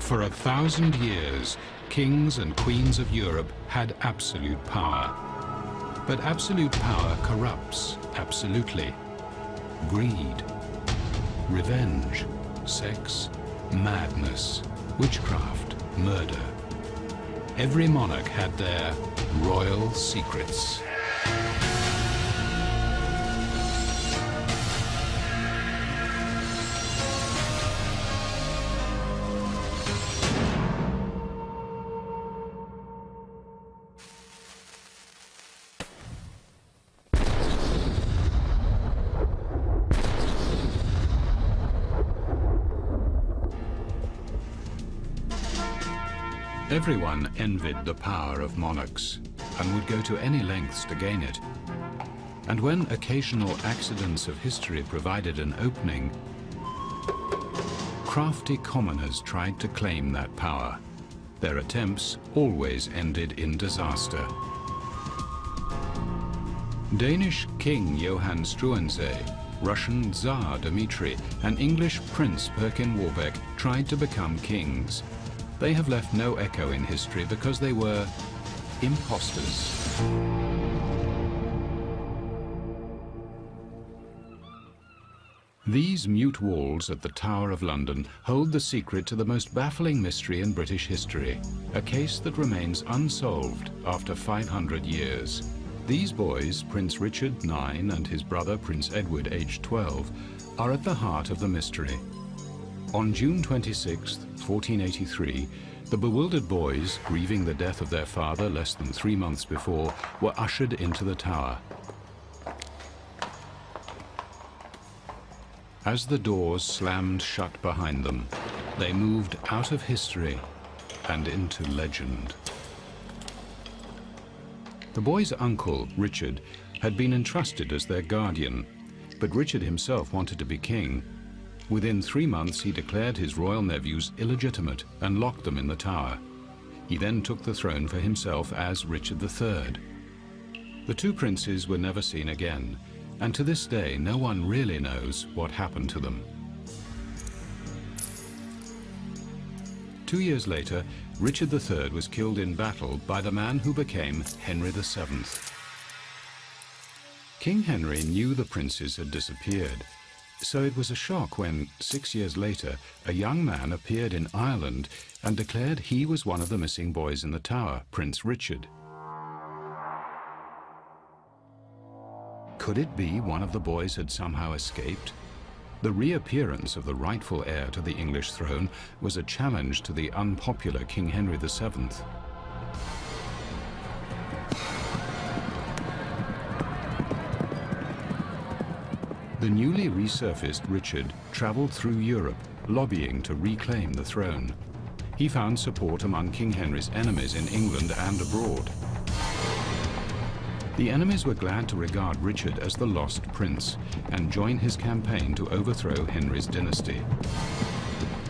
For 1,000 years, kings and queens of Europe had absolute power. But absolute power corrupts absolutely. Greed, revenge, sex, madness, witchcraft, murder. Every monarch had their royal secrets. Everyone envied the power of monarchs and would go to any lengths to gain it. And when occasional accidents of history provided an opening, crafty commoners tried to claim that power. Their attempts always ended in disaster. Danish King Johann Struensee, Russian Tsar Dmitri, and English Prince Perkin Warbeck tried to become kings. They have left no echo in history because they were impostors. These mute walls at the Tower of London hold the secret to the most baffling mystery in British history, a case that remains unsolved after 500 years. These boys, Prince Richard, 9, and his brother, Prince Edward, aged 12, are at the heart of the mystery. On June 26, 1483, the bewildered boys, grieving the death of their father less than 3 months before, were ushered into the tower. As the doors slammed shut behind them, they moved out of history and into legend. The boys' uncle, Richard, had been entrusted as their guardian, but Richard himself wanted to be king. Within 3 months, he declared his royal nephews illegitimate and locked them in the tower. He then took the throne for himself as Richard III. The two princes were never seen again, and to this day, no one really knows what happened to them. 2 years later, Richard III was killed in battle by the man who became Henry VII. King Henry knew the princes had disappeared, so it was a shock when, 6 years later, a young man appeared in Ireland and declared he was one of the missing boys in the tower, Prince Richard. Could it be one of the boys had somehow escaped? The reappearance of the rightful heir to the English throne was a challenge to the unpopular King Henry VII. The newly resurfaced Richard traveled through Europe, lobbying to reclaim the throne. He found support among King Henry's enemies in England and abroad. The enemies were glad to regard Richard as the lost prince and join his campaign to overthrow Henry's dynasty.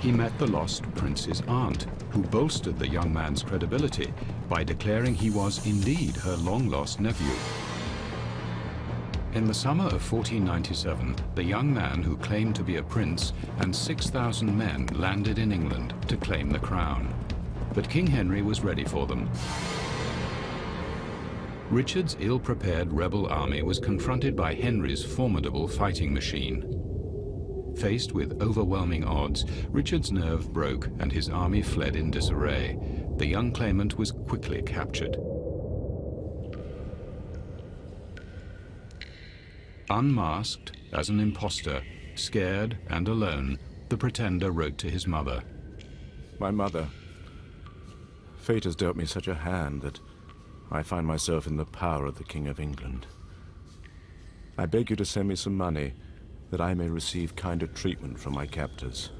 He met the lost prince's aunt, who bolstered the young man's credibility by declaring he was indeed her long-lost nephew. In the summer of 1497, the young man who claimed to be a prince and 6,000 men landed in England to claim the crown. But King Henry was ready for them. Richard's ill-prepared rebel army was confronted by Henry's formidable fighting machine. Faced with overwhelming odds, Richard's nerve broke and his army fled in disarray. The young claimant was quickly captured. Unmasked, as an impostor, scared and alone, the pretender wrote to his mother. My mother, fate has dealt me such a hand that I find myself in the power of the King of England. I beg you to send me some money that I may receive kinder treatment from my captors.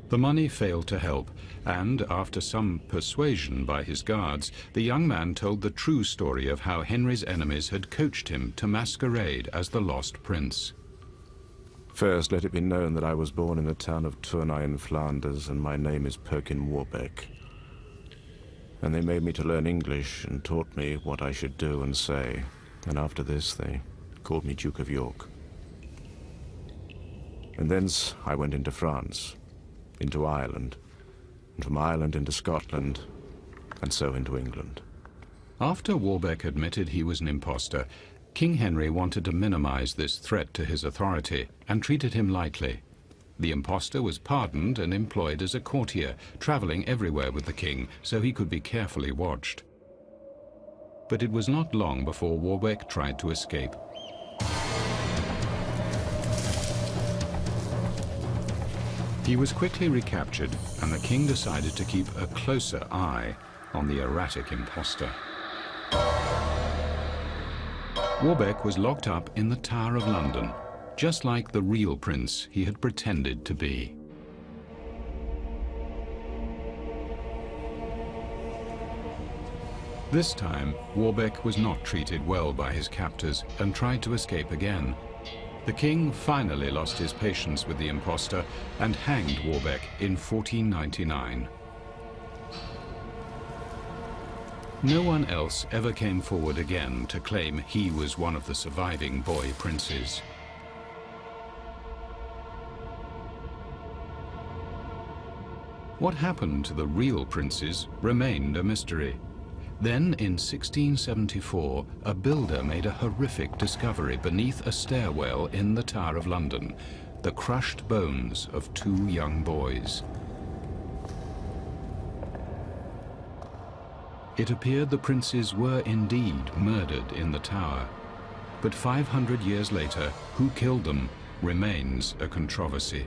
The money failed to help, and after some persuasion by his guards, the young man told the true story of how Henry's enemies had coached him to masquerade as the lost prince. First, let it be known that I was born in the town of Tournai in Flanders, and my name is Perkin Warbeck. And they made me to learn English and taught me what I should do and say, and after this they called me Duke of York. And thence I went into France, into Ireland, and from Ireland into Scotland, and so into England. After Warbeck admitted he was an impostor, King Henry wanted to minimize this threat to his authority and treated him lightly. The impostor was pardoned and employed as a courtier, traveling everywhere with the king so he could be carefully watched. But it was not long before Warbeck tried to escape. He was quickly recaptured, and the king decided to keep a closer eye on the erratic impostor. Warbeck was locked up in the Tower of London, just like the real prince he had pretended to be. This time, Warbeck was not treated well by his captors and tried to escape again. The king finally lost his patience with the impostor and hanged Warbeck in 1499. No one else ever came forward again to claim he was one of the surviving boy princes. What happened to the real princes remained a mystery. Then, in 1674, a builder made a horrific discovery beneath a stairwell in the Tower of London: the crushed bones of two young boys. It appeared the princes were indeed murdered in the tower, but 500 years later, who killed them remains a controversy.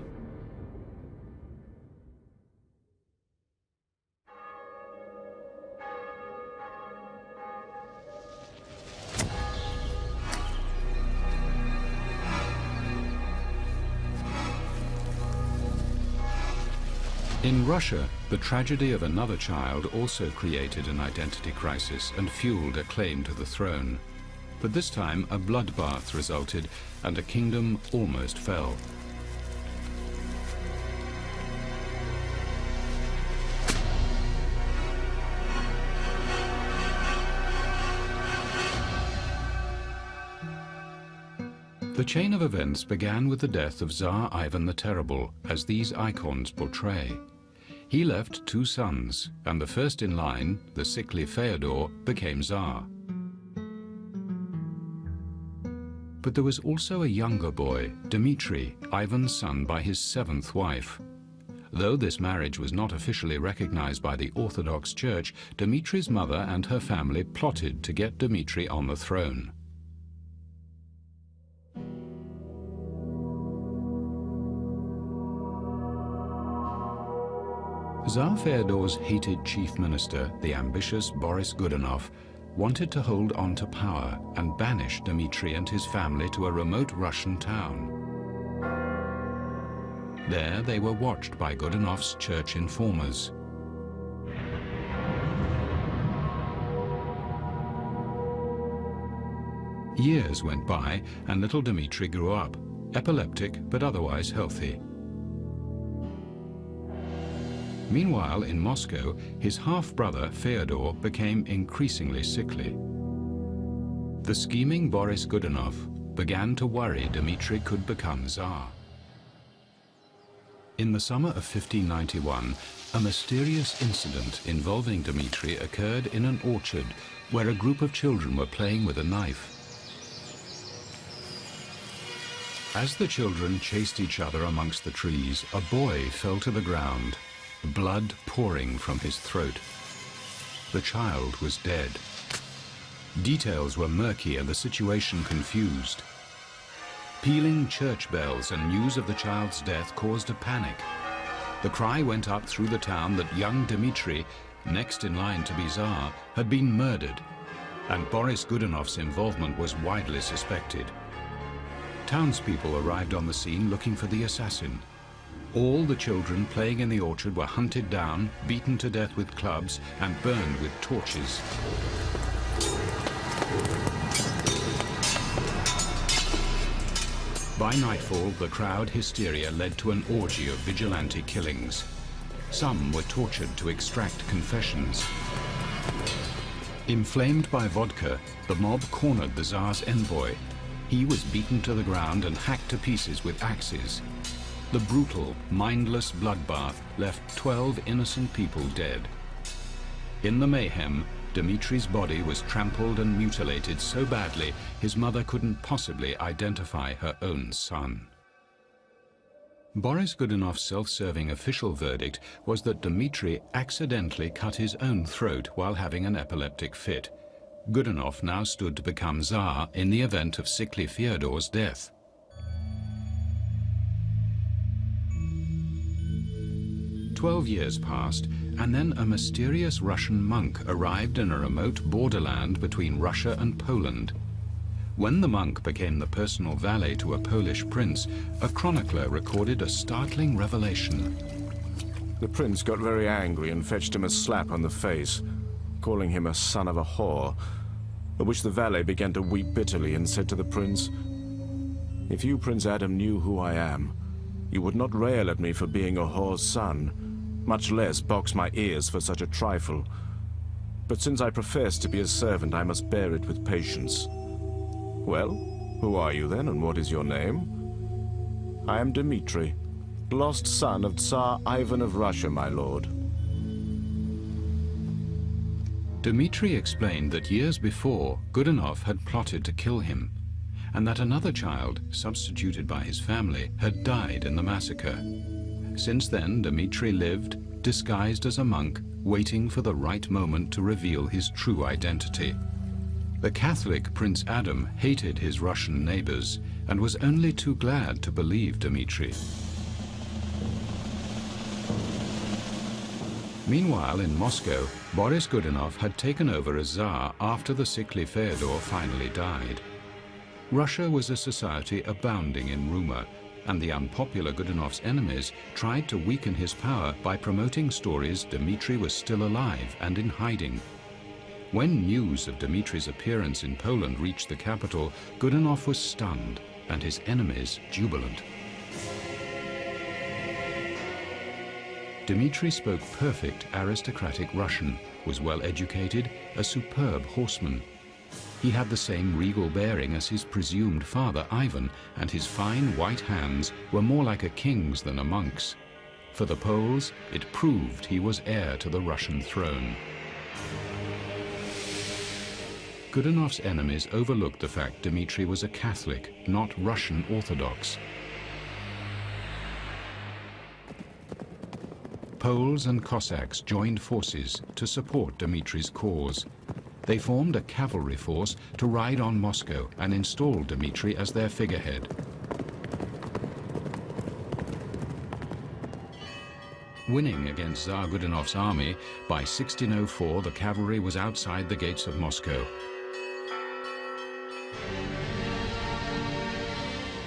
In Russia, the tragedy of another child also created an identity crisis and fueled a claim to the throne. But this time, a bloodbath resulted, and a kingdom almost fell. The chain of events began with the death of Tsar Ivan the Terrible, as these icons portray. He left two sons, and the first in line, the sickly Fyodor, became Tsar. But there was also a younger boy, Dmitri, Ivan's son by his seventh wife. Though this marriage was not officially recognized by the Orthodox Church, Dmitri's mother and her family plotted to get Dmitri on the throne. Tsar Fyodor's hated chief minister, the ambitious Boris Godunov, wanted to hold on to power and banish Dmitri and his family to a remote Russian town. There they were watched by Godunov's church informers. Years went by and little Dmitri grew up, epileptic but otherwise healthy. Meanwhile, in Moscow, his half-brother, Fyodor, became increasingly sickly. The scheming Boris Godunov began to worry Dmitri could become Tsar. In the summer of 1591, a mysterious incident involving Dmitri occurred in an orchard where a group of children were playing with a knife. As the children chased each other amongst the trees, a boy fell to the ground, blood pouring from his throat. The child was dead. Details were murky and the situation confused. Pealing church bells and news of the child's death caused a panic. The cry went up through the town that young Dmitri, next in line to be Tsar, had been murdered, and Boris Godunov's involvement was widely suspected. Townspeople arrived on the scene looking for the assassin. All the children playing in the orchard were hunted down, beaten to death with clubs, and burned with torches. By nightfall, the crowd hysteria led to an orgy of vigilante killings. Some were tortured to extract confessions. Inflamed by vodka, the mob cornered the Tsar's envoy. He was beaten to the ground and hacked to pieces with axes. The brutal, mindless bloodbath left 12 innocent people dead. In the mayhem, Dmitri's body was trampled and mutilated so badly his mother couldn't possibly identify her own son. Boris Godunov's self-serving official verdict was that Dmitri accidentally cut his own throat while having an epileptic fit. Godunov now stood to become Tsar in the event of sickly Fyodor's death. "12 years passed, and then a mysterious Russian monk arrived in a remote borderland between Russia and Poland. When the monk became the personal valet to a Polish prince, a chronicler recorded a startling revelation. The prince got very angry and fetched him a slap on the face, calling him a son of a whore, at which the valet began to weep bitterly and said to the prince, "If you, Prince Adam, knew who I am, you would not rail at me for being a whore's son, much less box my ears for such a trifle. But since I profess to be a servant, I must bear it with patience." "Well, who are you then, and what is your name?" "I am Dmitri, lost son of Tsar Ivan of Russia, my lord." Dmitri explained that years before, Godunov had plotted to kill him, and that another child, substituted by his family, had died in the massacre. Since then, Dmitri lived, disguised as a monk, waiting for the right moment to reveal his true identity. The Catholic Prince Adam hated his Russian neighbors and was only too glad to believe Dmitri. Meanwhile, in Moscow, Boris Godunov had taken over as Tsar after the sickly Fyodor finally died. Russia was a society abounding in rumor, and the unpopular Godunov's enemies tried to weaken his power by promoting stories Dmitri was still alive and in hiding. When news of Dmitri's appearance in Poland reached the capital, Godunov was stunned and his enemies jubilant. Dmitri spoke perfect aristocratic Russian, was well educated, a superb horseman. He had the same regal bearing as his presumed father Ivan, and his fine white hands were more like a king's than a monk's. For the Poles, it proved he was heir to the Russian throne. Godunov's enemies overlooked the fact Dmitri was a Catholic, not Russian Orthodox. Poles and Cossacks joined forces to support Dmitri's cause. They formed a cavalry force to ride on Moscow and install Dmitri as their figurehead. Winning against Tsar Godunov's army, by 1604 the cavalry was outside the gates of Moscow.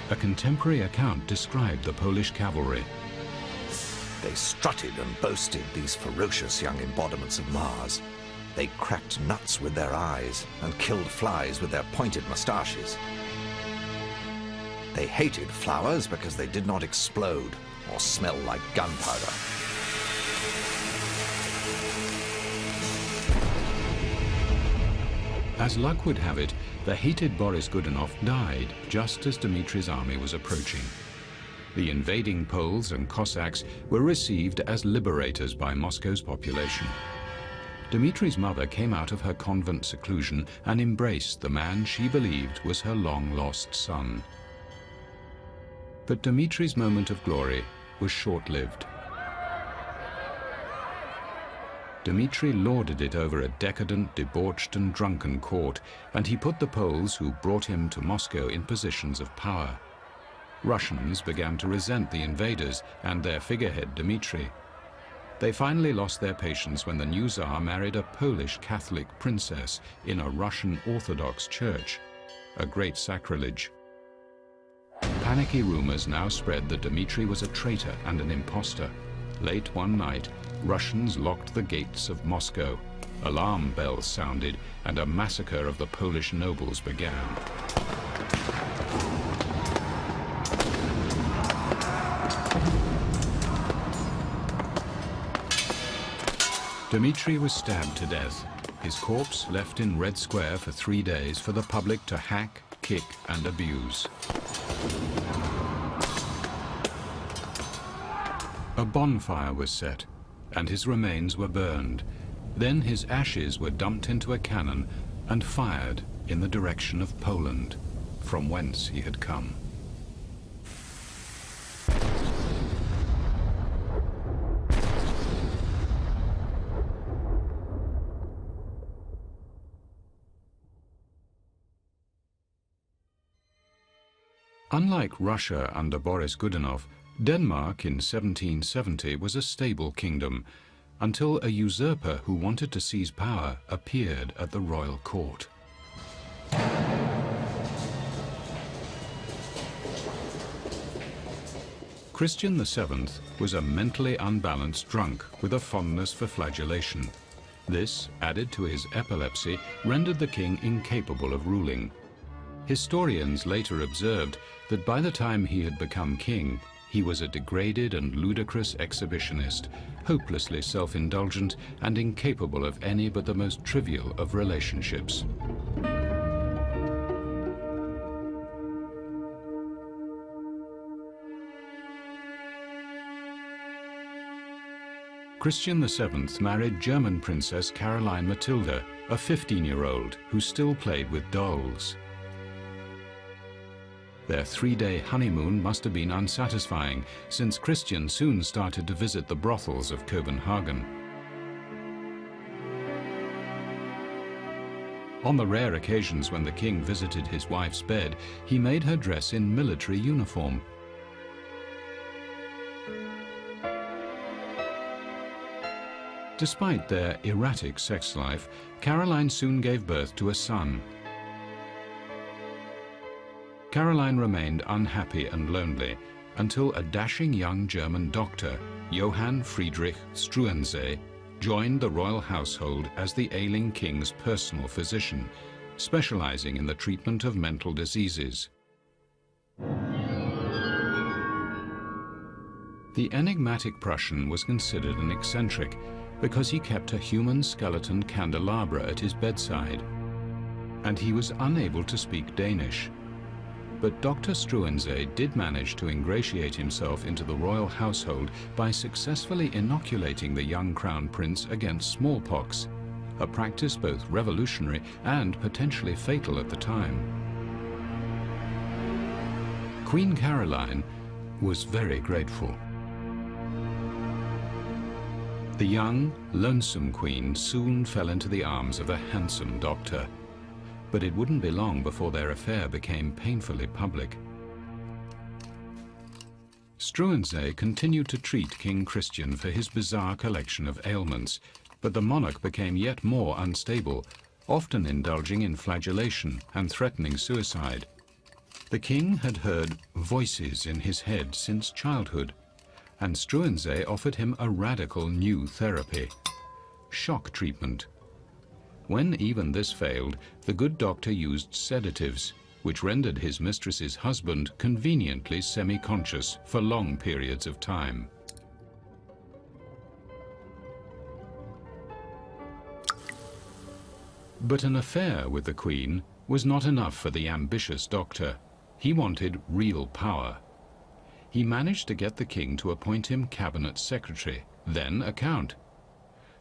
A contemporary account described the Polish cavalry. They strutted and boasted, these ferocious young embodiments of Mars. They cracked nuts with their eyes and killed flies with their pointed moustaches. They hated flowers because they did not explode or smell like gunpowder. As luck would have it, the hated Boris Godunov died just as Dmitri's army was approaching. The invading Poles and Cossacks were received as liberators by Moscow's population. Dmitri's mother came out of her convent seclusion and embraced the man she believed was her long-lost son. But Dmitri's moment of glory was short-lived. Dmitri lauded it over a decadent, debauched and drunken court, and he put the Poles who brought him to Moscow in positions of power. Russians began to resent the invaders and their figurehead Dmitri. They finally lost their patience when the new Tsar married a Polish Catholic princess in a Russian Orthodox church, a great sacrilege. Panicky rumors now spread that Dmitri was a traitor and an impostor. Late one night, Russians locked the gates of Moscow. Alarm bells sounded, and a massacre of the Polish nobles began. Dmitri was stabbed to death, his corpse left in Red Square for 3 days for the public to hack, kick, and abuse. A bonfire was set, and his remains were burned. Then his ashes were dumped into a cannon and fired in the direction of Poland, from whence he had come. Unlike Russia under Boris Godunov, Denmark in 1770 was a stable kingdom, until a usurper who wanted to seize power appeared at the royal court. Christian VII was a mentally unbalanced drunk with a fondness for flagellation. This, added to his epilepsy, rendered the king incapable of ruling. Historians later observed that by the time he had become king, he was a degraded and ludicrous exhibitionist, hopelessly self-indulgent and incapable of any but the most trivial of relationships. Christian VII married German Princess Caroline Matilda, a 15-year-old who still played with dolls. Their 3-day honeymoon must have been unsatisfying, since Christian soon started to visit the brothels of Copenhagen. On the rare occasions when the king visited his wife's bed, he made her dress in military uniform. Despite their erratic sex life, Caroline soon gave birth to a son. Caroline remained unhappy and lonely until a dashing young German doctor, Johann Friedrich Struensee, joined the royal household as the ailing king's personal physician, specializing in the treatment of mental diseases. The enigmatic Prussian was considered an eccentric because he kept a human skeleton candelabra at his bedside, and he was unable to speak Danish. But Dr. Struensee did manage to ingratiate himself into the royal household by successfully inoculating the young crown prince against smallpox, a practice both revolutionary and potentially fatal at the time. Queen Caroline was very grateful. The young, lonesome queen soon fell into the arms of a handsome doctor. But it wouldn't be long before their affair became painfully public. Struensee continued to treat King Christian for his bizarre collection of ailments, but the monarch became yet more unstable, often indulging in flagellation and threatening suicide. The king had heard voices in his head since childhood, and Struensee offered him a radical new therapy: shock treatment. When even this failed, the good doctor used sedatives, which rendered his mistress's husband conveniently semi-conscious for long periods of time. But an affair with the Queen was not enough for the ambitious doctor. He wanted real power. He managed to get the king to appoint him cabinet secretary, then a count.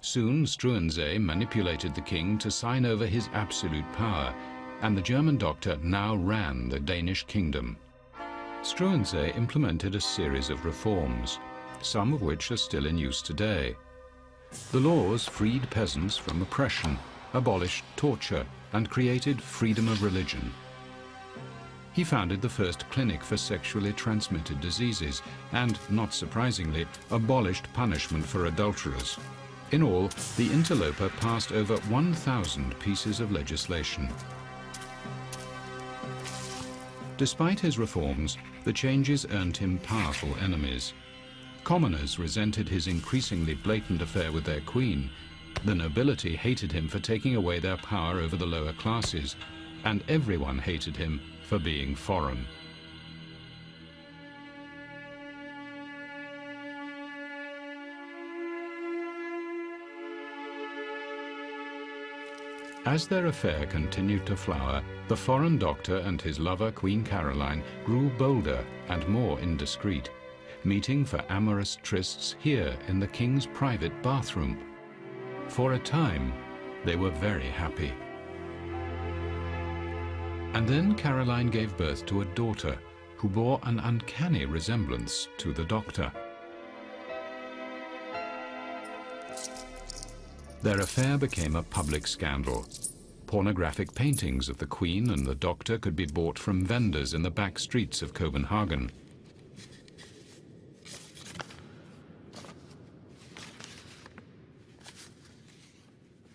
Soon Struensee manipulated the king to sign over his absolute power, and the German doctor now ran the Danish kingdom. Struensee implemented a series of reforms, some of which are still in use today. The laws freed peasants from oppression, abolished torture, and created freedom of religion. He founded the first clinic for sexually transmitted diseases and, not surprisingly, abolished punishment for adulterers. In all, the interloper passed over 1,000 pieces of legislation. Despite his reforms, the changes earned him powerful enemies. Commoners resented his increasingly blatant affair with their queen. The nobility hated him for taking away their power over the lower classes, and everyone hated him for being foreign. As their affair continued to flower, the foreign doctor and his lover, Queen Caroline, grew bolder and more indiscreet. meeting for amorous trysts here in the king's private bathroom. For a time, they were very happy. And then Caroline gave birth to a daughter who bore an uncanny resemblance to the Doctor. Their affair became a public scandal. Pornographic paintings of the Queen and the Doctor could be bought from vendors in the back streets of Copenhagen.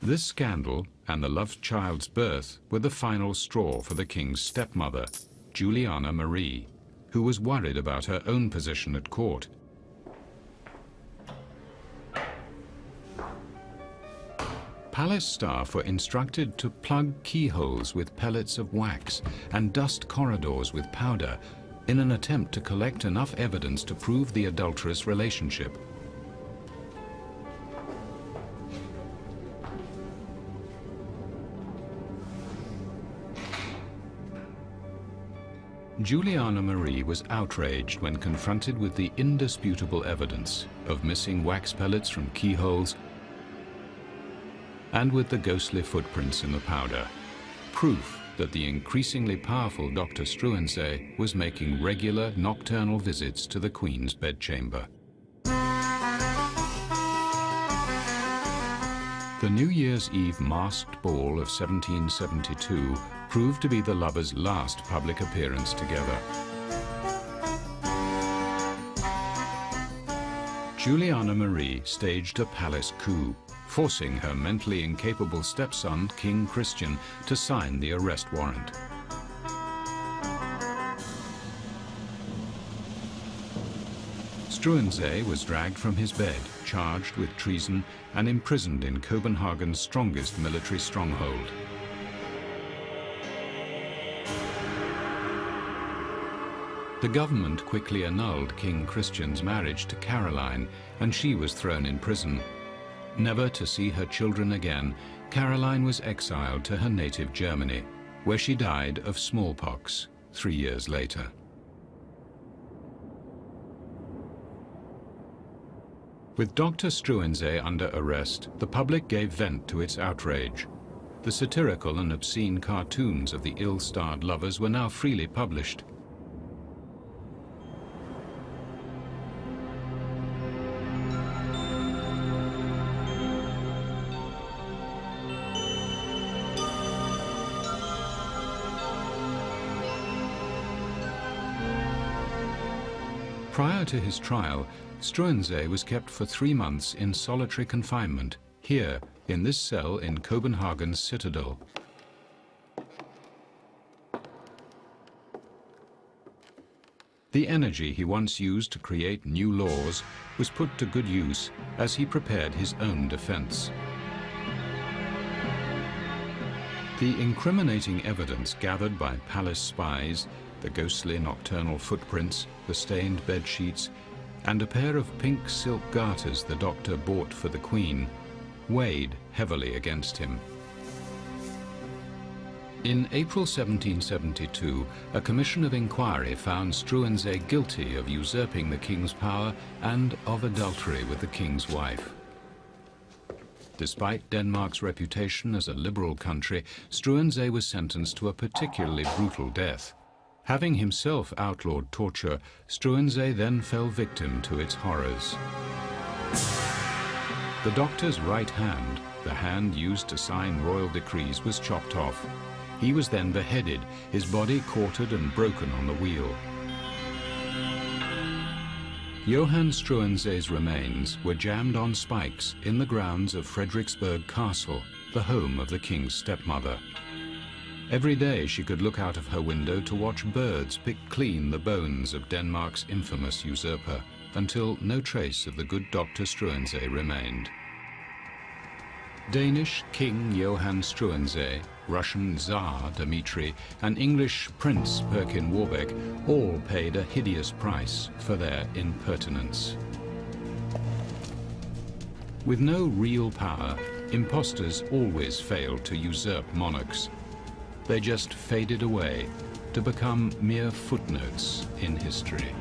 This scandal and the love child's birth were the final straw for the king's stepmother, Juliana Marie, who was worried about her own position at court. Palace staff were instructed to plug keyholes with pellets of wax and dust corridors with powder in an attempt to collect enough evidence to prove the adulterous relationship. Juliana Marie was outraged when confronted with the indisputable evidence of missing wax pellets from keyholes and with the ghostly footprints in the powder, proof that the increasingly powerful Dr. Struensee was making regular nocturnal visits to the Queen's bedchamber. The New Year's Eve masked ball of 1772 proved to be the lovers' last public appearance together. Juliana Marie staged a palace coup, forcing her mentally incapable stepson, King Christian, to sign the arrest warrant. Struensee was dragged from his bed, charged with treason, and imprisoned in Copenhagen's strongest military stronghold. The government quickly annulled King Christian's marriage to Caroline, and she was thrown in prison. Never to see her children again, Caroline was exiled to her native Germany, where she died of smallpox 3 years later. With Dr. Struensee under arrest, the public gave vent to its outrage. The satirical and obscene cartoons of the ill-starred lovers were now freely published. Prior to his trial, Struensee was kept for 3 months in solitary confinement, here, in this cell in Copenhagen's citadel. The energy he once used to create new laws was put to good use as he prepared his own defense. The incriminating evidence gathered by palace spies, the ghostly nocturnal footprints, the stained bed sheets, and a pair of pink silk garters the Doctor bought for the Queen, weighed heavily against him. In April 1772, a commission of inquiry found Struensee guilty of usurping the king's power and of adultery with the king's wife. Despite Denmark's reputation as a liberal country, Struensee was sentenced to a particularly brutal death. Having himself outlawed torture, Struensee then fell victim to its horrors. The Doctor's right hand, the hand used to sign royal decrees, was chopped off. He was then beheaded, his body quartered and broken on the wheel. Johann Struensee's remains were jammed on spikes in the grounds of Frederiksberg Castle, the home of the king's stepmother. Every day she could look out of her window to watch birds pick clean the bones of Denmark's infamous usurper, until no trace of the good Dr. Struensee remained. Danish King Johann Struensee, Russian Tsar Dmitri, and English Prince Perkin Warbeck all paid a hideous price for their impertinence. With no real power, impostors always failed to usurp monarchs. They just faded away to become mere footnotes in history.